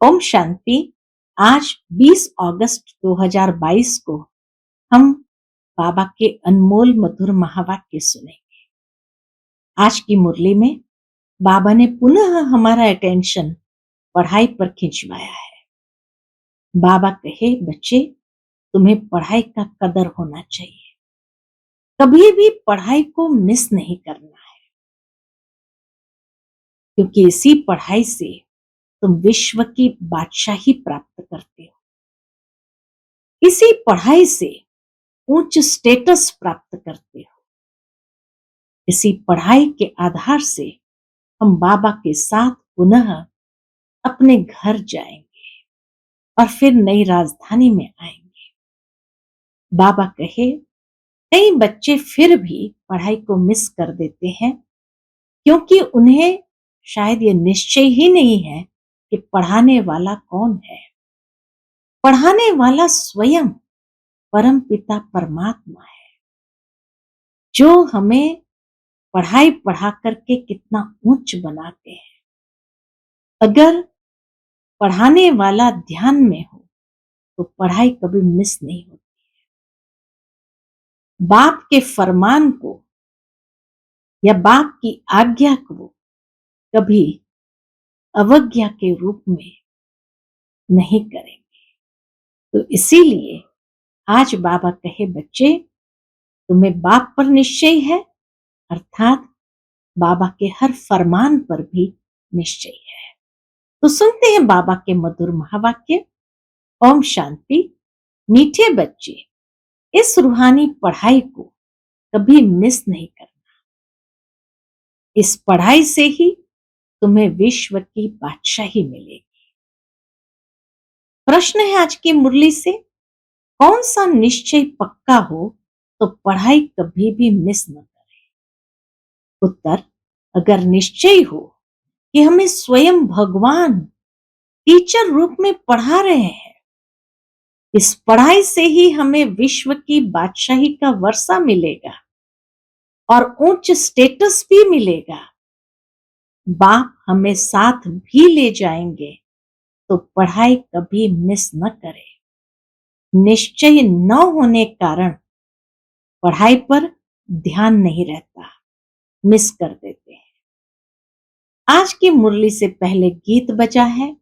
ओम शांति। आज 20 अगस्त 2022 को हम बाबा के अनमोल मधुर महावाक्य सुनेंगे। आज की मुरली में बाबा ने पुनः हमारा अटेंशन पढ़ाई पर खिंचवाया है। बाबा कहे, बच्चे, तुम्हें पढ़ाई का कदर होना चाहिए। कभी भी पढ़ाई को मिस नहीं करना है, क्योंकि इसी पढ़ाई से तुम विश्व की बादशाही प्राप्त करते हो। इसी पढ़ाई से उच्च स्टेटस प्राप्त करते हो। इसी पढ़ाई के आधार से हम बाबा के साथ पुनः अपने घर जाएंगे और फिर नई राजधानी में आएंगे। बाबा कहे, कई बच्चे फिर भी पढ़ाई को मिस कर देते हैं, क्योंकि उन्हें शायद ये निश्चय ही नहीं है कि पढ़ाने वाला कौन है। पढ़ाने वाला स्वयं परम पिता परमात्मा है, जो हमें पढ़ाई पढ़ा करके कितना ऊंच बनाते हैं। अगर पढ़ाने वाला ध्यान में हो तो पढ़ाई कभी मिस नहीं होती। बाप के फरमान को या बाप की आज्ञा को कभी अवज्ञा के रूप में नहीं करेंगे। तो इसीलिए आज बाबा कहे, बच्चे, तुम्हें बाप पर निश्चय है, अर्थात बाबा के हर फरमान पर भी निश्चय है। तो सुनते हैं बाबा के मधुर महावाक्य। ओम शांति। मीठे बच्चे, इस रूहानी पढ़ाई को कभी मिस नहीं करना। इस पढ़ाई से ही तुम्हें विश्व की बादशाही मिलेगी। प्रश्न है आज की मुरली से, कौन सा निश्चय पक्का हो तो पढ़ाई कभी भी मिस न करें। उत्तर, अगर निश्चय हो कि हमें स्वयं भगवान टीचर रूप में पढ़ा रहे हैं, इस पढ़ाई से ही हमें विश्व की बादशाही का वर्षा मिलेगा और उच्च स्टेटस भी मिलेगा। बाप हमें साथ भी ले जाएंगे, तो पढ़ाई कभी मिस न करें। निश्चय न होने कारण पढ़ाई पर ध्यान नहीं रहता, मिस कर देते हैं। आज की मुरली से पहले गीत बजा है,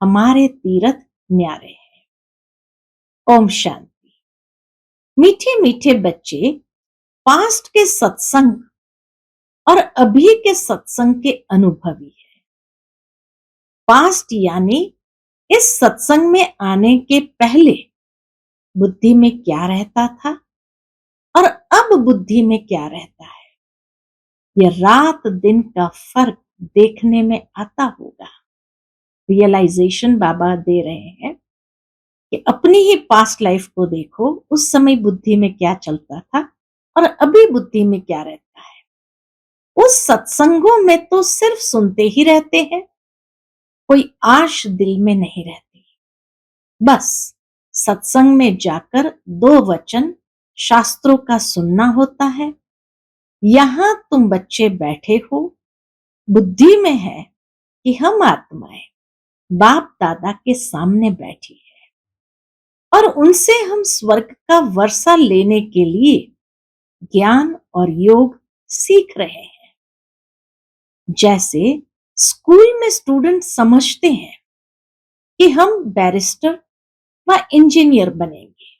हमारे तीरथ न्यारे हैं। ओम शांति। मीठे मीठे बच्चे, पास्ट के सत्संग और अभी के सत्संग के अनुभवी है। पास्ट यानी इस सत्संग में आने के पहले बुद्धि में क्या रहता था और अब बुद्धि में क्या रहता है, यह रात दिन का फर्क देखने में आता होगा। रियलाइजेशन बाबा दे रहे हैं कि अपनी ही पास्ट लाइफ को देखो, उस समय बुद्धि में क्या चलता था और अभी बुद्धि में क्या रहता है। उस सत्संगों में तो सिर्फ सुनते ही रहते हैं, कोई आश दिल में नहीं रहती। बस सत्संग में जाकर दो वचन शास्त्रों का सुनना होता है। यहां तुम बच्चे बैठे हो, बुद्धि में है कि हम आत्माएं बाप दादा के सामने बैठी है और उनसे हम स्वर्ग का वर्षा लेने के लिए ज्ञान और योग सीख रहे हैं। जैसे स्कूल में स्टूडेंट समझते हैं कि हम बैरिस्टर व इंजीनियर बनेंगे,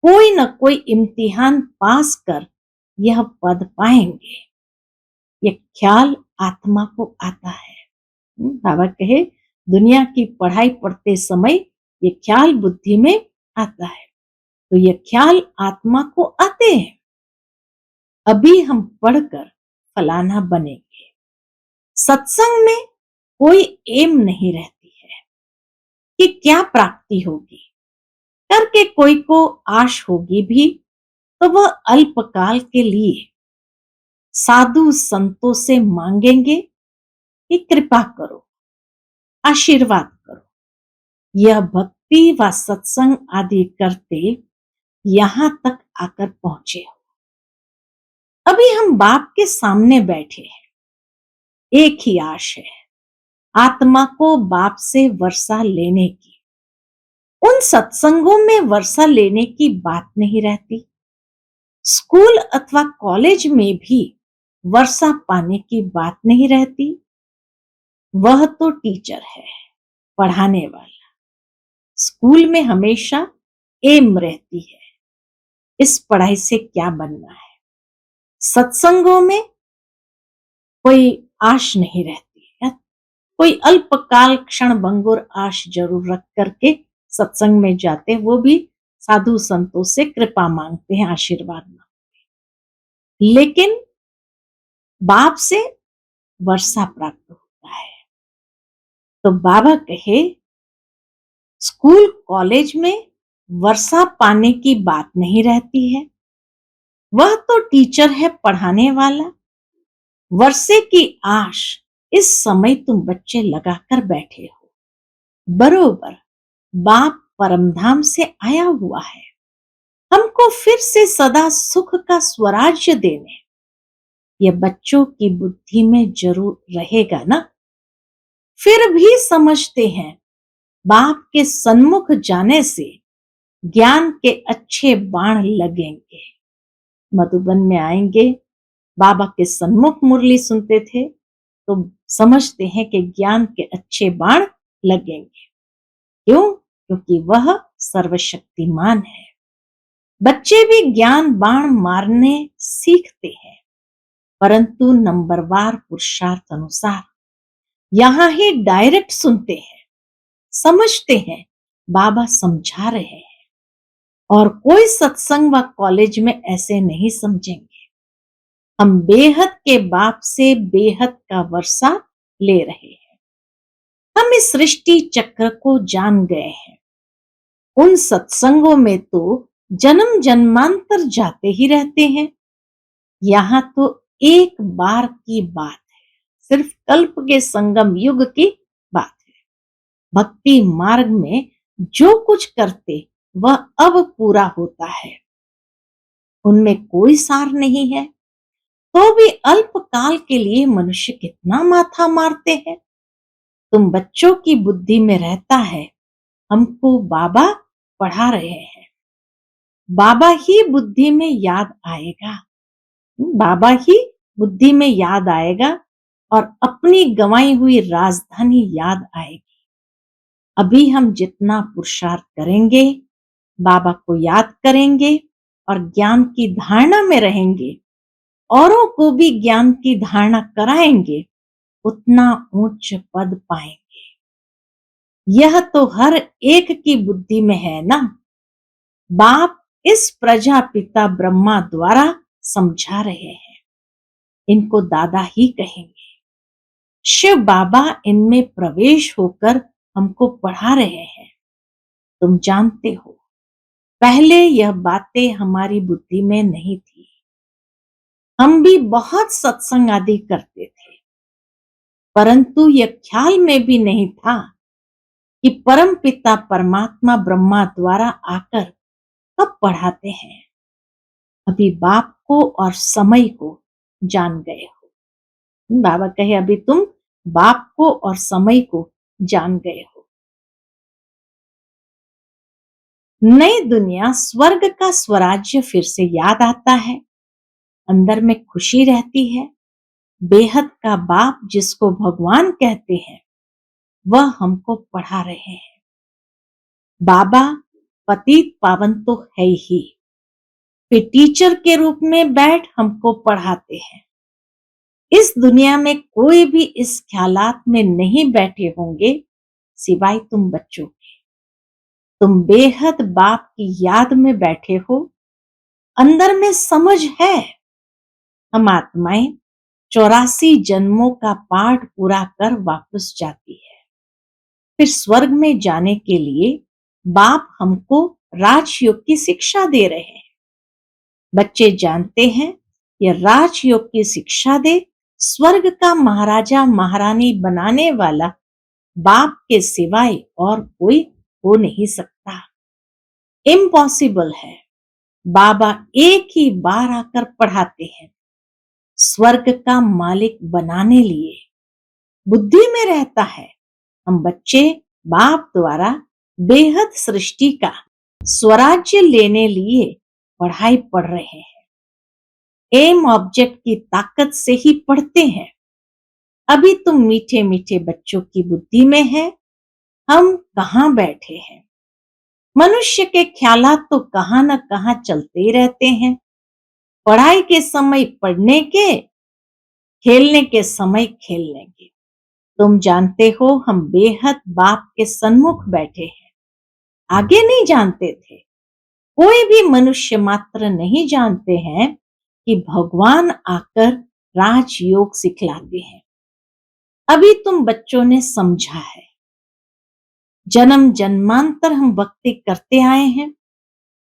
कोई न कोई इम्तिहान पास कर यह पद पाएंगे, यह ख्याल आत्मा को आता है। बाबा कहे, दुनिया की पढ़ाई पढ़ते समय ये ख्याल बुद्धि में आता है, तो ये ख्याल आत्मा को आते हैं, अभी हम पढ़कर फलाना बनेंगे। सत्संग में कोई एम नहीं रहती है कि क्या प्राप्ति होगी, करके कोई को आश होगी भी तो वह अल्पकाल के लिए साधु संतों से मांगेंगे कि कृपा करो, आशीर्वाद करो। यह भक्ति व सत्संग आदि करते यहां तक आकर पहुंचे हो। अभी हम बाप के सामने बैठे हैं, एक ही आश है, आत्मा को बाप से वर्षा लेने की। उन सत्संगों में वर्षा लेने की बात नहीं रहती। स्कूल अथवा कॉलेज में भी वर्षा पाने की बात नहीं रहती। वह तो टीचर है, पढ़ाने वाला। स्कूल में हमेशा एम रहती है, इस पढ़ाई से क्या बनना है। सत्संगों में कोई आश नहीं रहती है। कोई अल्पकाल क्षण भंगुर आश जरूर रख करके सत्संग में जाते, वो भी साधु संतों से कृपा मांगते हैं, आशीर्वाद मांगते हैं। लेकिन बाप से वर्षा प्राप्त होता है। तो बाबा कहे स्कूल कॉलेज में वर्षा पाने की बात नहीं रहती है। वह तो टीचर है, पढ़ाने वाला। वर्षे की आश इस समय तुम बच्चे लगाकर बैठे हो। बरोबर बाप परमधाम से आया हुआ है, हमको फिर से सदा सुख का स्वराज्य देने। यह बच्चों की बुद्धि में जरूर रहेगा ना। फिर भी समझते हैं बाप के सन्मुख जाने से ज्ञान के अच्छे बाण लगेंगे। मधुबन में आएंगे, बाबा के सन्मुख मुरली सुनते थे तो समझते हैं कि ज्ञान के अच्छे बाण लगेंगे। क्यों? क्योंकि वह सर्वशक्तिमान है। बच्चे भी ज्ञान बाण मारने सीखते हैं, परंतु नंबरवार पुरुषार्थ अनुसार। यहां ही डायरेक्ट सुनते हैं, समझते हैं बाबा समझा रहे हैं। और कोई सत्संग व कॉलेज में ऐसे नहीं समझेंगे। हम बेहद के बाप से बेहद का वर्षा ले रहे हैं। हम इस सृष्टि चक्र को जान गए हैं। उन सत्संगों में तो जन्म जन्मांतर जाते ही रहते हैं। यहाँ तो एक बार की बात है, सिर्फ कल्प के संगम युग की बात है। भक्ति मार्ग में जो कुछ करते वह अब पूरा होता है, उनमें कोई सार नहीं है। तो भी अल्पकाल के लिए मनुष्य कितना माथा मारते हैं। तुम बच्चों की बुद्धि में रहता है, हमको बाबा पढ़ा रहे हैं। बाबा ही बुद्धि में याद आएगा, बाबा ही बुद्धि में याद आएगा और अपनी गंवाई हुई राजधानी याद आएगी। अभी हम जितना पुरुषार्थ करेंगे, बाबा को याद करेंगे और ज्ञान की धारणा में रहेंगे, औरों को भी ज्ञान की धारणा कराएंगे, उतना उच्च पद पाएंगे। यह तो हर एक की बुद्धि में है ना। बाप इस प्रजापिता ब्रह्मा द्वारा समझा रहे हैं, इनको दादा ही कहेंगे। शिव बाबा इनमें प्रवेश होकर हमको पढ़ा रहे हैं। तुम जानते हो पहले यह बातें हमारी बुद्धि में नहीं थी। हम भी बहुत सत्संग आदि करते थे, परंतु यह ख्याल में भी नहीं था कि परम पिता परमात्मा ब्रह्मा द्वारा आकर कब पढ़ाते हैं। अभी बाप को और समय को जान गए हो। बाबा कहे अभी तुम बाप को और समय को जान गए हो। नई दुनिया स्वर्ग का स्वराज्य फिर से याद आता है, अंदर में खुशी रहती है। बेहद का बाप जिसको भगवान कहते हैं, वह हमको पढ़ा रहे हैं। बाबा पतित पावन तो है ही, फिर टीचर के रूप में बैठ हमको पढ़ाते हैं। इस दुनिया में कोई भी इस ख्यालात में नहीं बैठे होंगे सिवाय तुम बच्चों के। तुम बेहद बाप की याद में बैठे हो, अंदर में समझ है। हम आत्माएं 84 जन्मों का पाठ पूरा कर वापस जाती है। फिर स्वर्ग में जाने के लिए बाप हमको राजयोग की शिक्षा दे रहे हैं। बच्चे जानते हैं यह राजयोग की शिक्षा दे स्वर्ग का महाराजा महारानी बनाने वाला बाप के सिवाय और कोई हो नहीं सकता। इम्पॉसिबल है। बाबा एक ही बार आकर पढ़ाते हैं, स्वर्ग का मालिक बनाने लिए। बुद्धि में रहता है। हम बच्चे बाप द्वारा बेहद सृष्टि का स्वराज्य लेने लिए पढ़ाई पढ़ रहे हैं। एम ऑब्जेक्ट की ताकत से ही पढ़ते हैं। अभी तुम मीठे मीठे बच्चों की बुद्धि में है, हम कहाँ बैठे हैं। मनुष्य के ख्यालात तो कहाँ न कहाँ चलते ही रहते हैं। पढ़ाई के समय पढ़ने के, खेलने के समय खेलने के। तुम जानते हो हम बेहद बाप के सन्मुख बैठे हैं। आगे नहीं जानते थे। कोई भी मनुष्य मात्र नहीं जानते हैं कि भगवान आकर राजयोग सिखलाते हैं। अभी तुम बच्चों ने समझा है। जन्म जन्मांतर हम भक्ति करते आए हैं।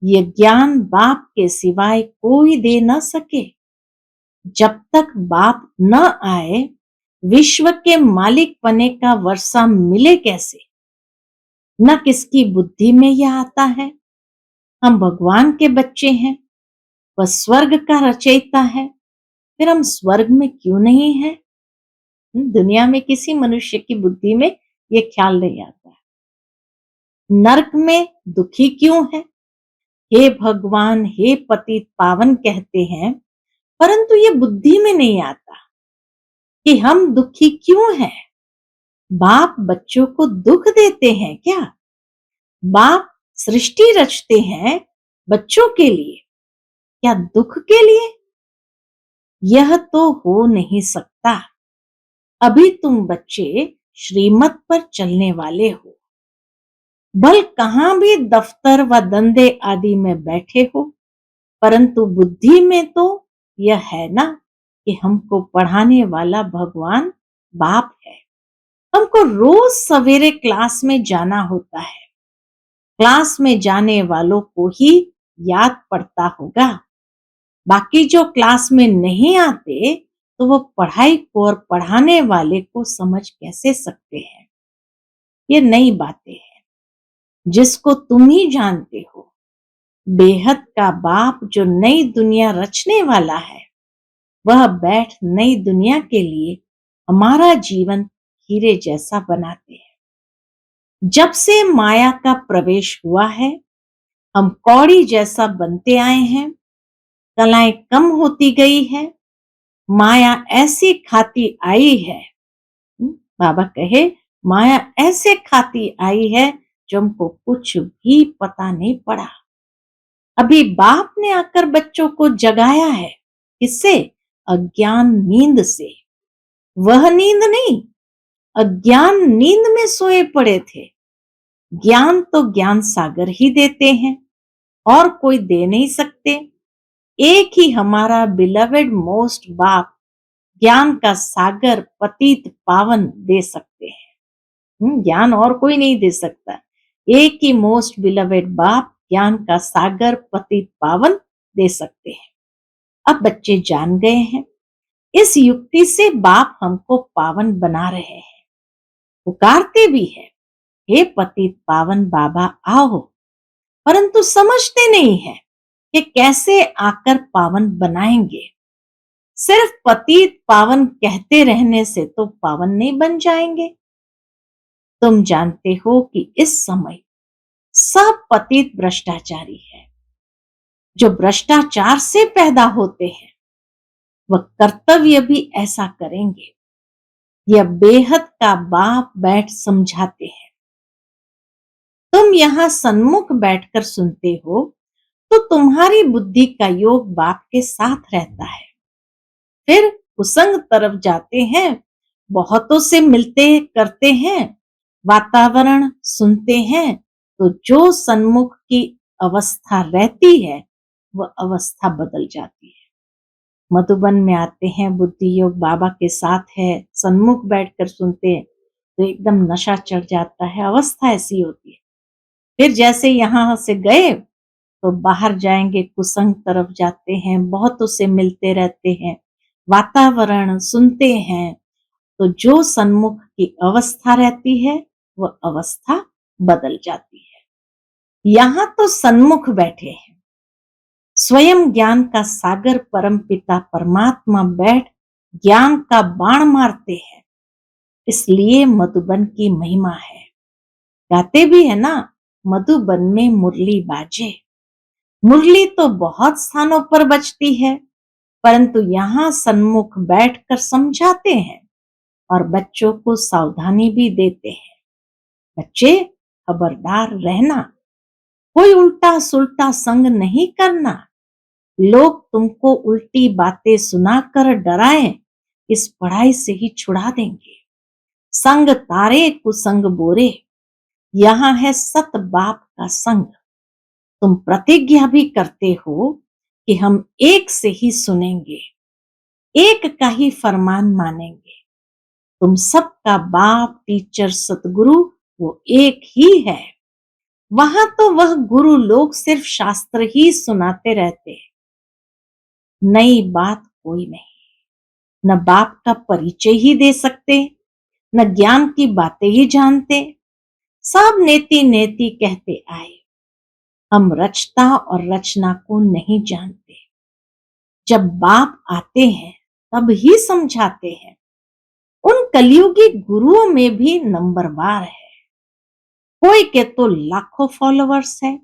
ये ज्ञान बाप के सिवाय कोई दे न सके। जब तक बाप न आए, विश्व के मालिक पने का वर्षा मिले कैसे। न किसकी बुद्धि में यह आता है। हम भगवान के बच्चे हैं, वह स्वर्ग का रचयिता है, फिर हम स्वर्ग में क्यों नहीं हैं? दुनिया में किसी मनुष्य की बुद्धि में ये ख्याल नहीं आता है। नरक में दुखी क्यों है? हे भगवान, हे पतित पावन कहते हैं, परंतु ये बुद्धि में नहीं आता कि हम दुखी क्यों हैं। बाप बच्चों को दुख देते हैं क्या? बाप सृष्टि रचते हैं बच्चों के लिए, क्या दुख के लिए? यह तो हो नहीं सकता। अभी तुम बच्चे श्रीमत पर चलने वाले हो। भल कहां भी दफ्तर व धंधे आदि में बैठे हो, परंतु बुद्धि में तो यह है ना कि हमको पढ़ाने वाला भगवान बाप है। हमको रोज सवेरे क्लास में जाना होता है। क्लास में जाने वालों को ही याद पड़ता होगा। बाकी जो क्लास में नहीं आते, तो वो पढ़ाई को और पढ़ाने वाले को समझ कैसे सकते हैं। ये नई बातें हैं जिसको तुम ही जानते हो। बेहद का बाप जो नई दुनिया रचने वाला है, वह बैठ नई दुनिया के लिए हमारा जीवन हीरे जैसा बनाते हैं। जब से माया का प्रवेश हुआ है, हम कौड़ी जैसा बनते आए हैं। कलाएं कम होती गई है। माया ऐसी खाती आई है। बाबा कहे माया ऐसे खाती आई है जो हमको कुछ भी पता नहीं पड़ा। अभी बाप ने आकर बच्चों को जगाया है। किससे? अज्ञान नींद से। वह नींद नहीं, अज्ञान नींद में सोए पड़े थे। ज्ञान तो ज्ञान सागर ही देते हैं, और कोई दे नहीं सकते। एक ही हमारा बिलवेड मोस्ट बाप ज्ञान का सागर पतित पावन दे सकते हैं। ज्ञान और कोई नहीं दे सकता। एक ही मोस्ट बिलवेड बाप ज्ञान का सागर पतित पावन दे सकते हैं। अब बच्चे जान गए हैं। इस युक्ति से बाप हमको पावन बना रहे हैं। पुकारते भी है, हे पतित पावन बाबा आओ, परंतु समझते नहीं है कि कैसे आकर पावन बनाएंगे। सिर्फ पतित पावन कहते रहने से तो पावन नहीं बन जाएंगे। तुम जानते हो कि इस समय सब पतित भ्रष्टाचारी है। जो भ्रष्टाचार से पैदा होते हैं, वह कर्तव्य भी ऐसा करेंगे। यह बेहद का बाप बैठ समझाते हैं। तुम यहाँ सन्मुख बैठकर सुनते हो, तो तुम्हारी बुद्धि का योग बाप के साथ रहता है। फिर कुसंग तरफ जाते हैं, बहुतों से मिलते करते हैं, वातावरण सुनते हैं, तो जो सन्मुख की अवस्था रहती है, वह अवस्था बदल जाती है। मधुबन में आते हैं, बुद्धि योग बाबा के साथ है, सन्मुख बैठकर सुनते हैं, तो एकदम नशा चढ़ जाता है। अवस्था ऐसी होती है। फिर जैसे यहाँ से गए तो बाहर जाएंगे, कुसंग तरफ जाते हैं, बहुतों से मिलते रहते हैं, वातावरण सुनते हैं, तो जो सन्मुख की अवस्था रहती है, वह अवस्था बदल जाती है। यहाँ तो सन्मुख बैठे हैं, स्वयं ज्ञान का सागर परमपिता परमात्मा बैठ ज्ञान का बाण मारते हैं। इसलिए मधुबन की महिमा है। गाते भी है ना, मधुबन में मुरली बाजे। मुरली तो बहुत स्थानों पर बजती है, परंतु यहाँ सन्मुख बैठकर समझाते हैं और बच्चों को सावधानी भी देते हैं। बच्चे, खबरदार रहना, कोई उल्टा सुल्टा संग नहीं करना। लोग तुमको उल्टी बातें सुनाकर डराएं, इस पढ़ाई से ही छुड़ा देंगे। संग तारे कुसंग बोरे, यहाँ है सत बाप का संग। तुम प्रतिज्ञा भी करते हो कि हम एक से ही सुनेंगे, एक का ही फरमान मानेंगे। तुम सबका बाप, टीचर, सतगुरु वो एक ही है। वहां तो वह गुरु लोग सिर्फ शास्त्र ही सुनाते रहते हैं, नई बात कोई नहीं। न बाप का परिचय ही दे सकते, न ज्ञान की बातें ही जानते। सब नेति नेति कहते आए, हम रचता और रचना को नहीं जानते। जब बाप आते हैं तब ही समझाते हैं। उन कलयुगी गुरुओं में भी नंबरवार है, कोई के तो लाखों फॉलोवर्स है।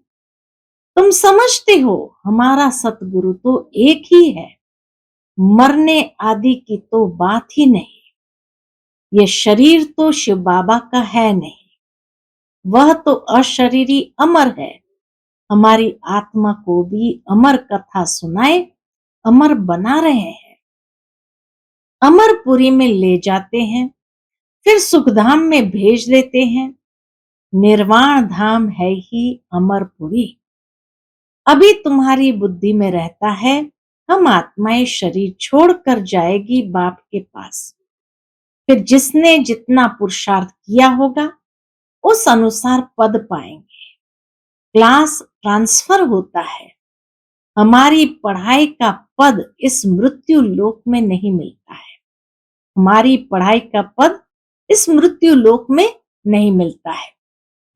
तुम समझते हो हमारा सतगुरु तो एक ही है, मरने आदि की तो बात ही नहीं। ये शरीर तो शिव बाबा का है नहीं, वह तो अशरीरी अमर है। हमारी आत्मा को भी अमर कथा सुनाए, अमर बना रहे हैं। अमरपुरी में ले जाते हैं, फिर सुखधाम में भेज देते हैं। निर्वाण धाम है ही अमरपुरी। अभी तुम्हारी बुद्धि में रहता है हम आत्माएं शरीर छोड़कर जाएगी बाप के पास। फिर जिसने जितना पुरुषार्थ किया होगा उस अनुसार पद पाएंगे। क्लास ट्रांसफर होता है। हमारी पढ़ाई का पद इस मृत्यु लोक में नहीं मिलता है। हमारी पढ़ाई का पद इस मृत्यु लोक में नहीं मिलता है।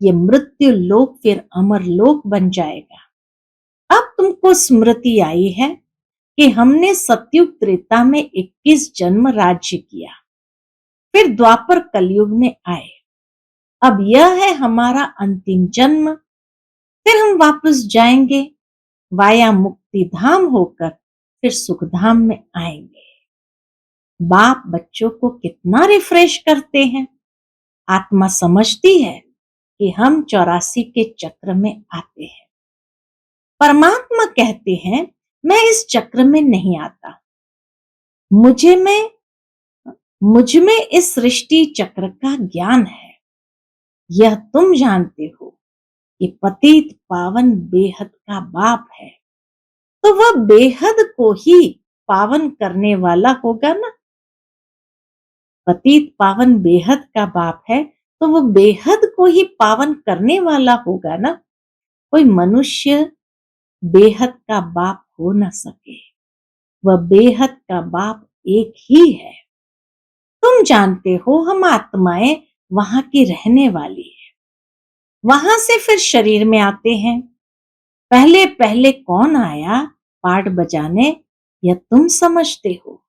ये मृत्यु लोक फिर अमर लोक बन जाएगा। अब तुमको स्मृति आई है कि हमने सतयुग त्रेता में 21 जन्म राज्य किया, फिर द्वापर कलयुग में आए। अब यह है हमारा अंतिम जन्म, फिर हम वापस जाएंगे वाया मुक्ति धाम होकर, फिर सुखधाम में आएंगे। बाप बच्चों को कितना रिफ्रेश करते हैं। आत्मा समझती है कि हम 84 के चक्र में आते हैं। परमात्मा कहते हैं मैं इस चक्र में नहीं आता, मुझ में इस सृष्टि चक्र का ज्ञान है। यह तुम जानते हो कि पतित पावन बेहद का बाप है, तो वह बेहद को ही पावन करने वाला होगा ना। पतित पावन बेहद का बाप है तो वो बेहद को ही पावन करने वाला होगा ना। कोई मनुष्य बेहद का बाप हो न सके, वह बेहद का बाप एक ही है। तुम जानते हो हम आत्माएं वहां की रहने वाली है, वहां से फिर शरीर में आते हैं। पहले पहले कौन आया पाठ बजाने, यह तुम समझते हो।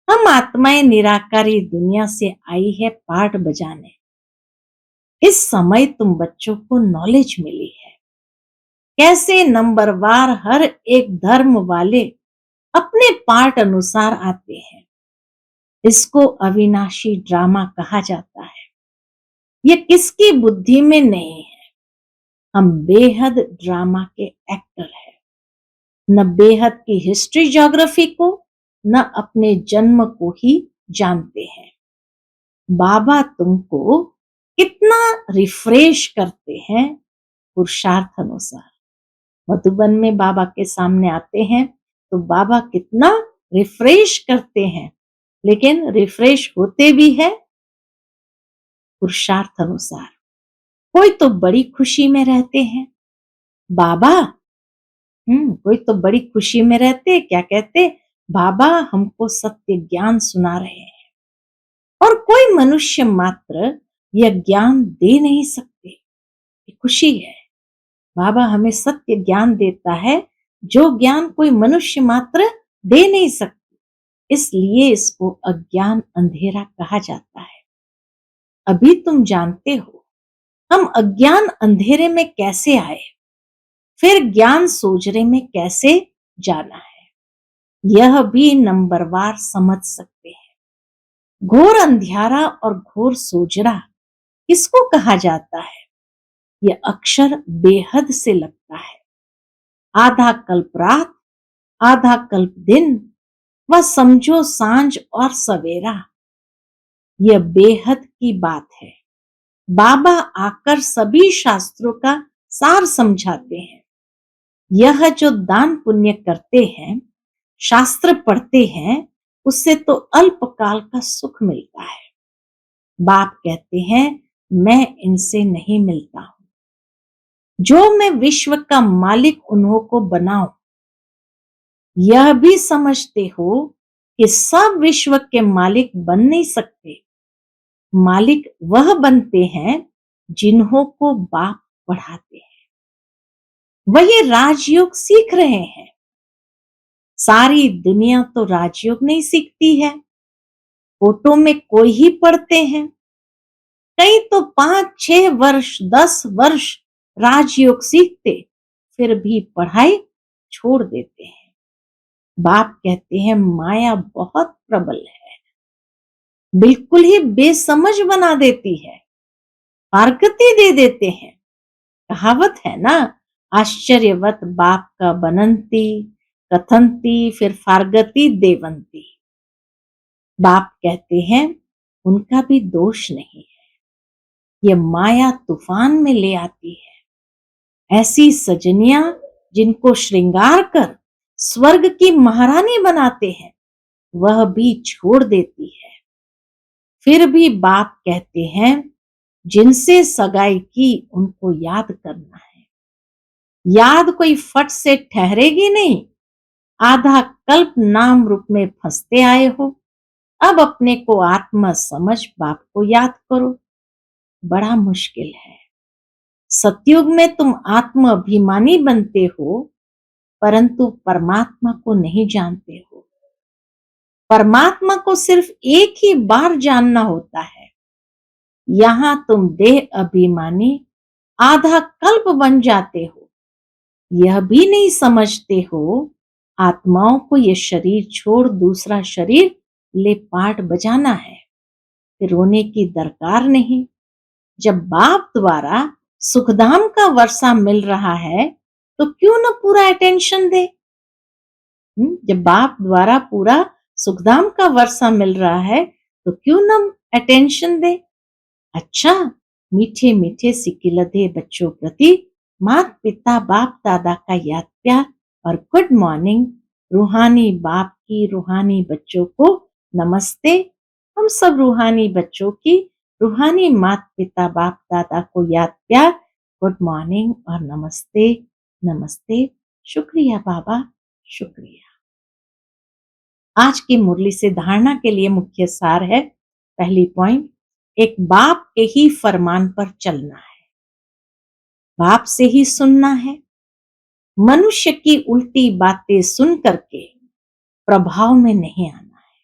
हम आत्माएं निराकारी दुनिया से आई है पाठ बजाने। इस समय तुम बच्चों को नॉलेज मिली है कैसे नंबरवार हर एक धर्म वाले अपने पाठ अनुसार आते हैं। इसको अविनाशी ड्रामा कहा जाता है। ये किसकी बुद्धि में नहीं है। हम बेहद ड्रामा के एक्टर हैं। न बेहद की हिस्ट्री ज्योग्राफी को, न अपने जन्म को ही जानते हैं। बाबा तुमको कितना रिफ्रेश करते हैं पुरुषार्थ अनुसार। मधुबन में बाबा के सामने आते हैं तो बाबा कितना रिफ्रेश करते हैं, लेकिन रिफ्रेश होते भी है पुरुषार्थ अनुसार। कोई तो बड़ी खुशी में रहते हैं बाबा, कोई तो बड़ी खुशी में रहते, क्या कहते, बाबा हमको सत्य ज्ञान सुना रहे हैं। और कोई मनुष्य मात्र यह ज्ञान दे नहीं सकते। ये खुशी है, बाबा हमें सत्य ज्ञान देता है जो ज्ञान कोई मनुष्य मात्र दे नहीं सकते। इसलिए इसको अज्ञान अंधेरा कहा जाता है। अभी तुम जानते हो हम अज्ञान अंधेरे में कैसे आए, फिर ज्ञान सोजरे में कैसे जाना है, यह भी नंबरवार समझ सकते हैं। घोर अंधियारा और घोर सोजरा किसको कहा जाता है? यह अक्षर बेहद से लगता है। आधा कल्प रात, आधा कल्प दिन, व समझो सांझ और सवेरा, यह बेहद की बात है। बाबा आकर सभी शास्त्रों का सार समझाते हैं। यह जो दान पुण्य करते हैं, शास्त्र पढ़ते हैं, उससे तो अल्पकाल का सुख मिलता है। बाप कहते हैं मैं इनसे नहीं मिलता हूं। जो मैं विश्व का मालिक उन्हों को बनाऊं, यह भी समझते हो कि सब विश्व के मालिक बन नहीं सकते। मालिक वह बनते हैं जिन्हों को बाप पढ़ाते हैं। वही राजयोग सीख रहे हैं। सारी दुनिया तो राजयोग नहीं सीखती है। फोटो में कोई ही पढ़ते हैं। कई तो 5-6 वर्ष 10 वर्ष राजयोग सीखते, फिर भी पढ़ाई छोड़ देते हैं। बाप कहते हैं माया बहुत प्रबल है, बिल्कुल ही बेसमझ बना देती है, फारकती दे देते हैं। कहावत है ना, आश्चर्यवत बाप का बनंती कथंती फिर फारगती देवंती। बाप कहते हैं उनका भी दोष नहीं है। ये माया तूफान में ले आती है। ऐसी सजनियां जिनको श्रृंगार कर स्वर्ग की महारानी बनाते हैं, वह भी छोड़ देती है। फिर भी बाप कहते हैं जिनसे सगाई की उनको याद करना है। याद कोई फट से ठहरेगी नहीं। आधा कल्प नाम रूप में फंसते आए हो, अब अपने को आत्मा समझ बाप को याद करो। बड़ा मुश्किल है। सतयुग में तुम आत्म अभिमानी बनते हो, परंतु परमात्मा को नहीं जानते हो। परमात्मा को सिर्फ एक ही बार जानना होता है। यहां तुम देह अभिमानी आधा कल्प बन जाते हो। यह भी नहीं समझते हो आत्माओं को ये शरीर छोड़ दूसरा शरीर ले पाठ बजाना है, फिर रोने की दरकार नहीं। जब बाप द्वारा सुखधाम का वर्षा मिल रहा है तो क्यों न पूरा अटेंशन दे। जब बाप द्वारा पूरा सुखधाम का वर्षा मिल रहा है तो क्यों न अटेंशन दे। अच्छा, मीठे मीठे सिकिलधे बच्चों प्रति माता पिता बाप दादा का याद प्यार और गुड मॉर्निंग। रूहानी बाप की रूहानी बच्चों को नमस्ते। हम सब रूहानी बच्चों की रूहानी माता पिता बाप दादा को याद प्यार, गुड मॉर्निंग और नमस्ते नमस्ते। शुक्रिया बाबा, शुक्रिया। आज की मुरली से धारणा के लिए मुख्य सार है। पहली पॉइंट, एक बाप के ही फरमान पर चलना है, बाप से ही सुनना है। मनुष्य की उल्टी बातें सुन करके प्रभाव में नहीं आना है,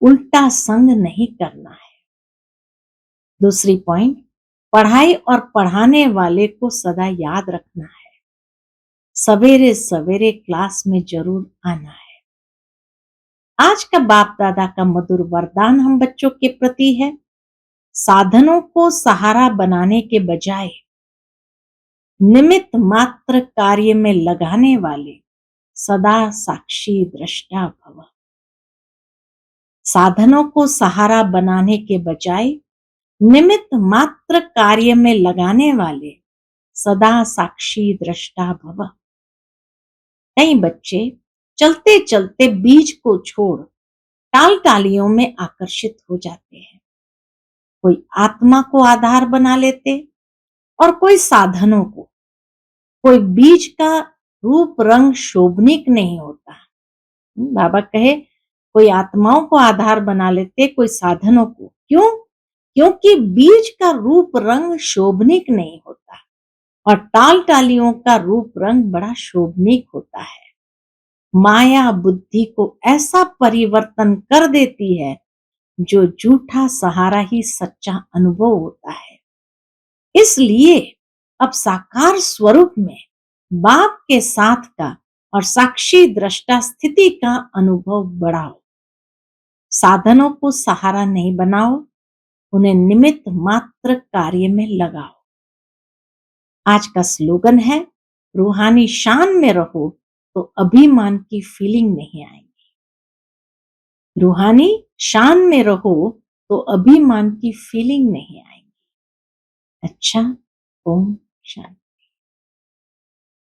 उल्टा संग नहीं करना है। दूसरी पॉइंट, पढ़ाई और पढ़ाने वाले को सदा याद रखना है। सवेरे सवेरे क्लास में जरूर आना है। आज का बाप दादा का मधुर वरदान हम बच्चों के प्रति है, साधनों को सहारा बनाने के बजाय निमित्त मात्र कार्य में लगाने वाले सदा साक्षी दृष्टा भव। साधनों को सहारा बनाने के बजाय निमित्त मात्र कार्य में लगाने वाले सदा साक्षी दृष्टा भव। कई बच्चे चलते चलते बीज को छोड़ टाल टालियों में आकर्षित हो जाते हैं। कोई आत्मा को आधार बना लेते और कोई साधनों को। कोई बीज का रूप रंग शोभनीक नहीं होता। बाबा कहे कोई आत्माओं को आधार बना लेते, कोई साधनों को। क्यों? क्योंकि बीज का रूप रंग शोभनीक नहीं होता और टाल टालियों का रूप रंग बड़ा शोभनीक होता है। माया बुद्धि को ऐसा परिवर्तन कर देती है जो झूठा सहारा ही सच्चा अनुभव होता है। इसलिए अब साकार स्वरूप में बाप के साथ का और साक्षी दृष्टा स्थिति का अनुभव बढ़ाओ। साधनों को सहारा नहीं बनाओ, उन्हें निमित्त मात्र कार्य में लगाओ। आज का स्लोगन है, रूहानी शान में रहो तो अभिमान की फीलिंग नहीं आएगी। रूहानी शान में रहो तो अभिमान की फीलिंग नहीं आएगी। अच्छा, ओम शांति।